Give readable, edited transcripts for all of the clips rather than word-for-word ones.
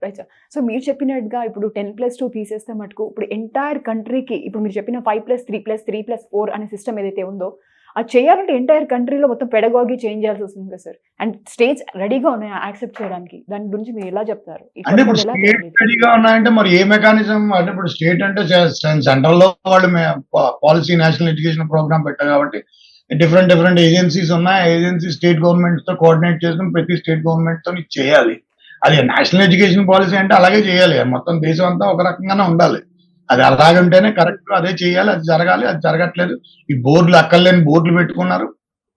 Right sir. So మీరు చెప్పినట్టుగా ఇప్పుడు 10+2 తీసేస్తే మటుకు ఇప్పుడు ఎంటైర్ కంట్రీకి ఇప్పుడు మీరు చెప్పిన 5+3+3+4 అనే సిస్టమ్ ఏదైతే ఉందో, అది చేయాలంటే ఎంటైర్ కంట్రీలో మొత్తం పెడగాగి చేంజ్ చేయాల్సి వస్తుంది కదా సార్. అండ్ స్టేట్స్ రెడీగా ఉన్నాయా యాక్సెప్ట్ చేయడానికి? దాని గురించి మీరు ఎలా చెప్తారు? ఈ అంటే ఇప్పుడు కొలతలు ఎలా స్టేట్ చేయాలి? రెడీగా ఉన్నాయంటే మరి ఏ మెకానిజం అంటే ఇప్పుడు స్టేట్ అంటే సెంట్రల్ లో వాళ్ళు పాలసీ నేషనల్ ఎడ్యుకేషన్ ప్రోగ్రామ్ పెట్టారు కాబట్టి డిఫరెంట్ డిఫరెంట్ ఏజెన్సీస్ ఉన్నాయి. ఏజెన్సీ స్టేట్ గవర్నమెంట్ తో కోఆర్డినేట్ చేసుకుని ప్రతి స్టేట్ గవర్నమెంట్ తో చేయాలి. అది నేషనల్ ఎడ్యుకేషన్ పాలసీ అంటే అలాగే చేయాలి. మొత్తం దేశం అంతా ఒక రకంగానే ఉండాలి. అది అలాగుంటేనే కరెక్ట్. అదే చేయాలి. అది జరగాలి. అది జరగట్లేదు. ఈ బోర్డులు అక్కర్లేని బోర్డులు పెట్టుకున్నారు.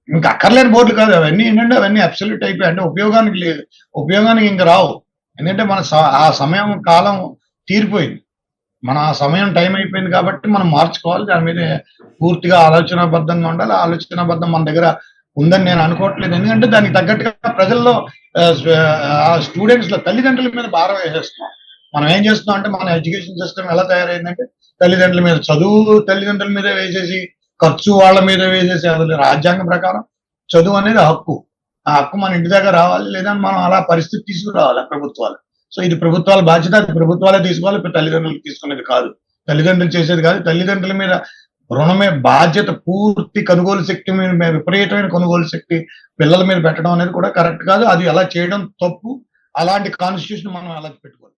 ఇంకా అక్కర్లేని బోర్డులు కాదు అవన్నీ. ఏంటంటే అవన్నీ అబ్సల్యూట్ అయిపోయాయి. అంటే ఉపయోగానికి లేదు. ఉపయోగానికి ఇంక రావు. ఎందుకంటే మన ఆ సమయం కాలం తీరిపోయింది. మన ఆ సమయం టైం అయిపోయింది కాబట్టి మనం మార్చుకోవాలి. దాని మీద పూర్తిగా ఆలోచనాబద్ధంగా ఉండాలి. ఆలోచనాబద్ధం మన దగ్గర ఉందని నేను అనుకోవట్లేదు. ఎందుకంటే దానికి తగ్గట్టుగా ప్రజల్లో స్టూడెంట్స్ లో తల్లిదండ్రుల మీద భారం వేసేస్తున్నాం. మనం ఏం చేస్తున్నాం అంటే మన ఎడ్యుకేషన్ సిస్టమ్ ఎలా తయారైందంటే తల్లిదండ్రుల మీద చదువు తల్లిదండ్రుల మీద వేసేసి ఖర్చు వాళ్ళ మీద వేసేసి అసలు రాజ్యాంగం ప్రకారం చదువు అనేది హక్కు. ఆ హక్కు మన ఇంటి దగ్గర రావాలి. లేదా మనం అలా పరిస్థితి తీసుకురావాలి ప్రభుత్వాలు. సో ఇది ప్రభుత్వాల బాధ్యత. అది ప్రభుత్వాలే తీసుకోవాలి. ఇప్పుడు తల్లిదండ్రులు తీసుకునేది కాదు. తల్లిదండ్రులు చేసేది కాదు. తల్లిదండ్రుల మీద రుణమే బాధ్యత పూర్తి కొనుగోలు శక్తి మీద విపరీతమైన కొనుగోలు శక్తి పిల్లల మీద పెట్టడం అనేది కూడా కరెక్ట్ కాదు. అది అలా చేయడం తప్పు. అలాంటి కాన్స్టిట్యూషన్ మనం అలా పెట్టుకోవాలి.